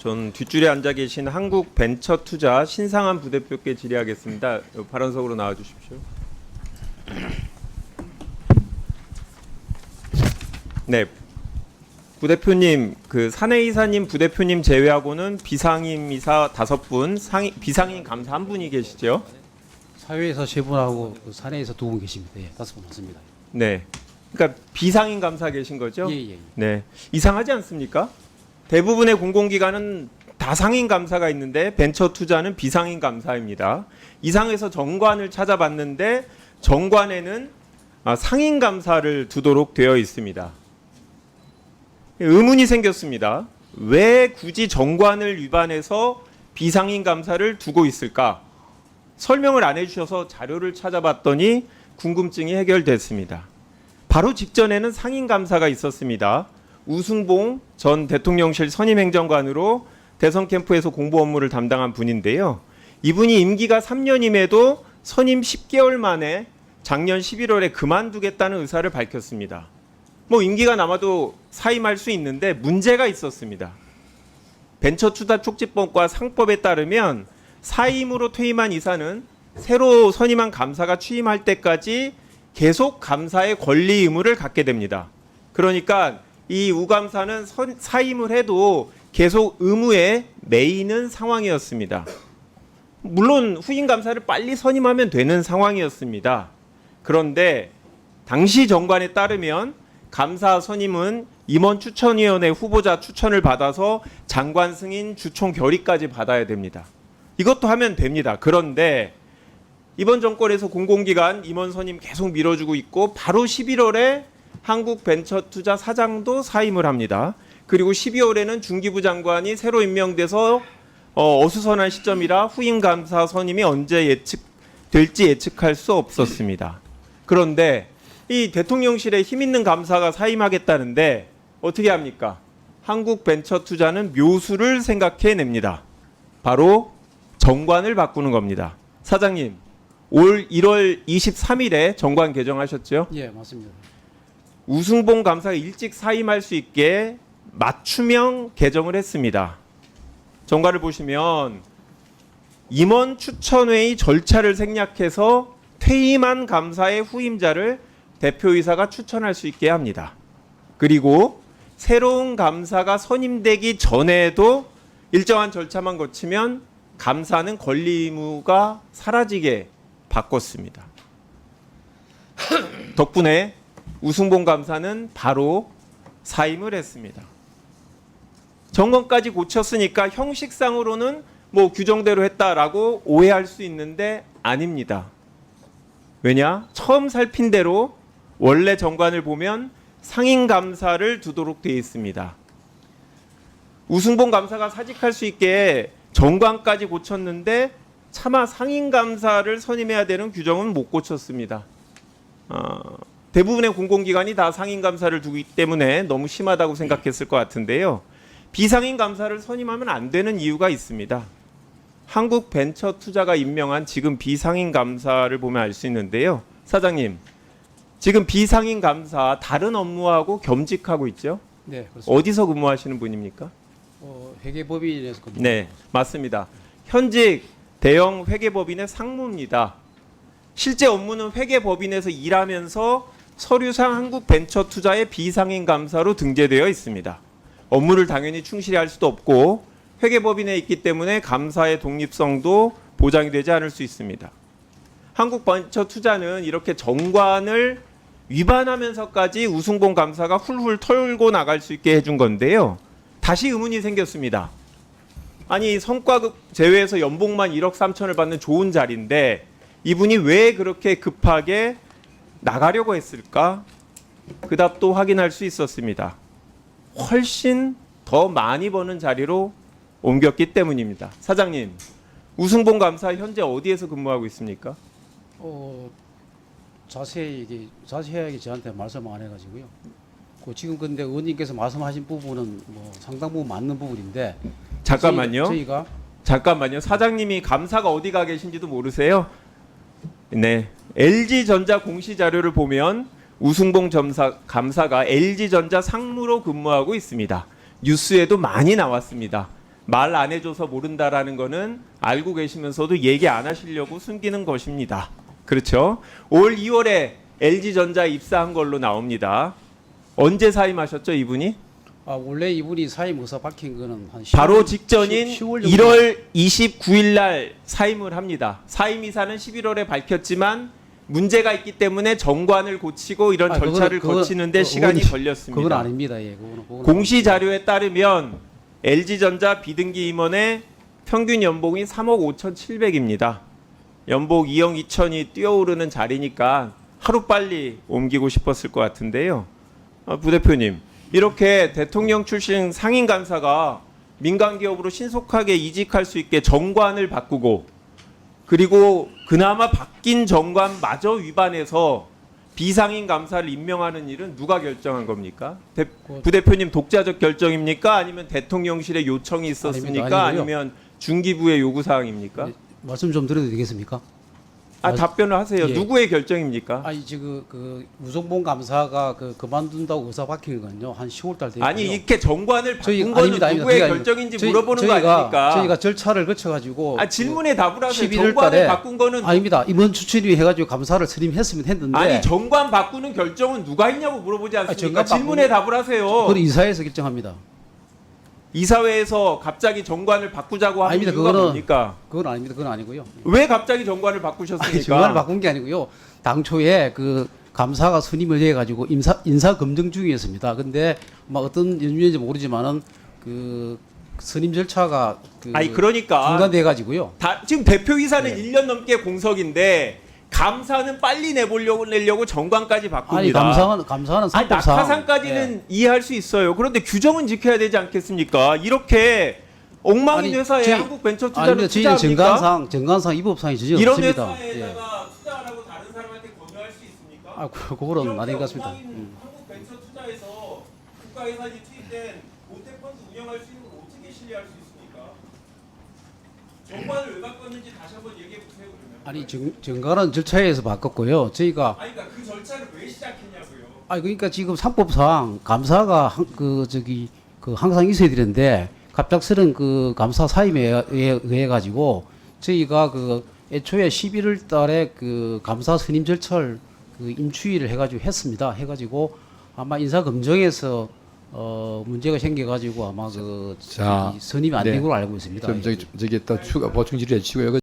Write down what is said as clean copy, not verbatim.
전 뒷줄에 앉아 계신 한국벤처투자 신상한 부대표께 질의하겠습니다. 발언석으로 나와 주십시오. 네, 부대표님, 그 사내이사님 부대표님 제외하고는 비상임 이사 5분, 비상임 감사 1분이 계시죠? 사회에서 3분하고 그 사내에서 2분 계십니다. 예, 5분 맞습니다. 네, 그러니까 비상임 감사 계신 거죠? 예. 네, 이상하지 않습니까? 대부분의 공공기관은 다상임 감사가 있는데 벤처투자는 비상임 감사입니다. 이상해서 정관을 찾아봤는데 정관에는 상임 감사를 두도록 되어 있습니다. 의문이 생겼습니다. 왜 굳이 정관을 위반해서 비상임 감사를 두고 있을까? 설명을 안 해주셔서 자료를 찾아봤더니 궁금증이 해결됐습니다. 바로 직전에는 상임 감사가 있었습니다. 우승봉 전 대통령실 선임행정관으로 대선 캠프에서 공보 업무를 담당한 분인데요. 이분이 임기가 3년임에도 선임 10개월 만에 작년 11월에 그만두겠다는 의사를 밝혔습니다. 임기가 남아도 사임할 수 있는데 문제가 있었습니다. 벤처투자촉진법과 상법에 따르면 사임으로 퇴임한 이사는 새로 선임한 감사가 취임할 때까지 계속 감사의 권리 의무를 갖게 됩니다. 그러니까 이 우감사는 사임을 해도 계속 의무에 매이는 상황이었습니다. 물론 후임 감사를 빨리 선임하면 되는 상황이었습니다. 그런데 당시 정관에 따르면 감사 선임은 임원 추천위원회 후보자 추천을 받아서 장관 승인 주총 결의까지 받아야 됩니다. 이것도 하면 됩니다. 그런데 이번 정권에서 공공기관 임원 선임 계속 밀어주고 있고 바로 11월에 한국벤처투자 사장도 사임을 합니다. 그리고 12월에는 중기부 장관이 새로 임명돼서 어수선한 시점이라 후임 감사 선임이 언제 예측될지 예측할 수 없었습니다. 그런데 이 대통령실에 힘 있는 감사가 사임하겠다는데 어떻게 합니까? 한국벤처투자는 묘수를 생각해냅니다. 바로 정관을 바꾸는 겁니다. 사장님, 올 1월 23일에 정관 개정하셨죠? 예, 맞습니다. 우승봉 감사가 일찍 사임할 수 있게 맞춤형 개정을 했습니다. 정관을 보시면 임원 추천회의 절차를 생략해서 퇴임한 감사의 후임자를 대표이사가 추천할 수 있게 합니다. 그리고 새로운 감사가 선임되기 전에도 일정한 절차만 거치면 감사는 권리 의무가 사라지게 바꿨습니다. 덕분에 우승봉 감사는 바로 사임을 했습니다. 정권까지 고쳤으니까 형식상으로는 규정대로 했다라고 오해할 수 있는데 아닙니다. 왜냐? 처음 살핀 대로 원래 정관을 보면 상임 감사를 두도록 되어 있습니다. 우승봉 감사가 사직할 수 있게 정관까지 고쳤는데 차마 상임 감사를 선임해야 되는 규정은 못 고쳤습니다. 대부분의 공공기관이 다 상임 감사를 두기 때문에 너무 심하다고 생각했을 것 같은데요. 비상임 감사를 선임하면 안 되는 이유가 있습니다. 한국벤처투자가 임명한 지금 비상임 감사를 보면 알 수 있는데요. 사장님, 지금 비상임 감사 다른 업무하고 겸직하고 있죠? 네, 그렇습니다. 어디서 근무하시는 분입니까? 회계법인에서 네, 맞습니다. 현직 대형 회계법인의 상무입니다. 실제 업무는 회계법인에서 일하면서 서류상 한국벤처투자의 비상임 감사로 등재되어 있습니다. 업무를 당연히 충실히 할 수도 없고 회계법인에 있기 때문에 감사의 독립성도 보장이 되지 않을 수 있습니다. 한국벤처투자는 이렇게 정관을 위반하면서까지 우승봉 감사가 훌훌 털고 나갈 수 있게 해준 건데요. 다시 의문이 생겼습니다. 아니 성과급 제외해서 연봉만 1억 3천을 받는 좋은 자리인데 이분이 왜 그렇게 급하게 나가려고 했을까? 그 답도 확인할 수 있었습니다. 훨씬 더 많이 버는 자리로 옮겼기 때문입니다. 사장님, 우승봉 감사 현재 어디에서 근무하고 있습니까? 자세하게 저한테 말씀 안 해가지고요. 지금 근데 의원님께서 말씀하신 부분은 상당 부분 맞는 부분인데 잠깐만요. 저희가 잠깐만요. 사장님이 감사가 어디 가 계신지도 모르세요? 네, LG전자 공시 자료를 보면 우승봉 감사가 LG전자 상무로 근무하고 있습니다. 뉴스에도 많이 나왔습니다. 말 안 해줘서 모른다라는 거는 알고 계시면서도 얘기 안 하시려고 숨기는 것입니다. 그렇죠? 올 2월에 LG전자 입사한 걸로 나옵니다. 언제 사임하셨죠, 이분이? 원래 이분이 사임 의사 밝힌 거는 한 10월, 바로 직전인 10월 1월 29일 날 사임을 합니다. 사임 이사는 11월에 밝혔지만 문제가 있기 때문에 정관을 고치고 이런 절차를 거치는데 시간이 걸렸습니다. 그건 아닙니다. 예, 그거는 공시 자료에 따르면 LG전자 비등기 임원의 평균 연봉이 3억 5,700입니다. 연봉 2억 2천이 뛰어오르는 자리니까 하루빨리 옮기고 싶었을 것 같은데요. 부대표님, 이렇게 대통령 출신 상임감사가 민간기업으로 신속하게 이직할 수 있게 정관을 바꾸고 그리고 그나마 바뀐 정관마저 위반해서 비상임 감사를 임명하는 일은 누가 결정한 겁니까? 부대표님 독자적 결정입니까? 아니면 대통령실의 요청이 있었습니까? 아닙니다. 아니면 중기부의 요구사항입니까? 네, 말씀 좀 드려도 되겠습니까? 답변을 하세요. 예. 누구의 결정입니까? 아니 지금 그 우종봉 감사가 그만둔다고 의사 밝힌 건요 한 10월달 되고요. 아니 이렇게 정관을 바꾼 거는 아닙니다. 누구의 그게 결정인지 물어보는 거 아닙니까? 저희가 절차를 거쳐가지고 질문에 답을 하세요. 11월 정관을 달에 바꾼 거는 아닙니다. 임원 추천위 해가지고 감사를 선임했으면 했는데 아니 정관 바꾸는 결정은 누가 했냐고 물어보지 않습니까? 정관 질문에 답을 하세요. 그건 이사회에서 결정합니다. 이사회에서 갑자기 정관을 바꾸자고 하는 아닙니다. 이유가 뭡니까? 그건 아닙니다. 그건 아니고요. 왜 갑자기 정관을 바꾸셨습니까? 정관을 바꾼 게 아니고요. 당초에 그 감사가 선임을 해가지고 인사 검증 중이었습니다. 근데 막 어떤 연유인지 모르지만은 그 선임 절차가 그러니까 중단돼가지고요. 지금 대표이사는 네. 1년 넘게 공석인데 감사는 빨리 내려고 정관까지 바꿉니다. 아니 감사는 아니, 상법상 낙하산까지는 이해할 수 있어요. 그런데 규정은 지켜야 되지 않겠습니까? 이렇게 엉망인 아니, 회사에 저희- 한국벤처투자를 아닙니다. 저희는 투자합니까? 정관상 입법상이 전혀 이런 없습니다. 회사에다가 투자 안 하고 다른 사람한테 권유할 수 있습니까? 그거는 아닌 것 같습니다. 한국벤처투자에서 국가예산이 투입된 모태펀드 운영할 수 있는 걸 어떻게 신뢰할 수 있습니까? 정관을 왜 바꿨는지 다시 한번 얘기해 보세요. 그러면. 아니 정관은 절차에서 바꿨고요. 저희가 그러니까 그 절차를 왜 시작했냐고요. 그러니까 지금 상법상 감사가 항상 있어야 되는데 갑작스런 그 감사 사임에 의해 가지고 저희가 그 애초에 11월 달에 그 감사 선임 절차를 그 임추위를 해가지고 했습니다. 해가지고 아마 인사 검증에서 문제가 생겨가지고 아마 자, 선임이 안 된 걸로 알고 있습니다. 좀 저기 또 추가 보충 질의해 주시고요.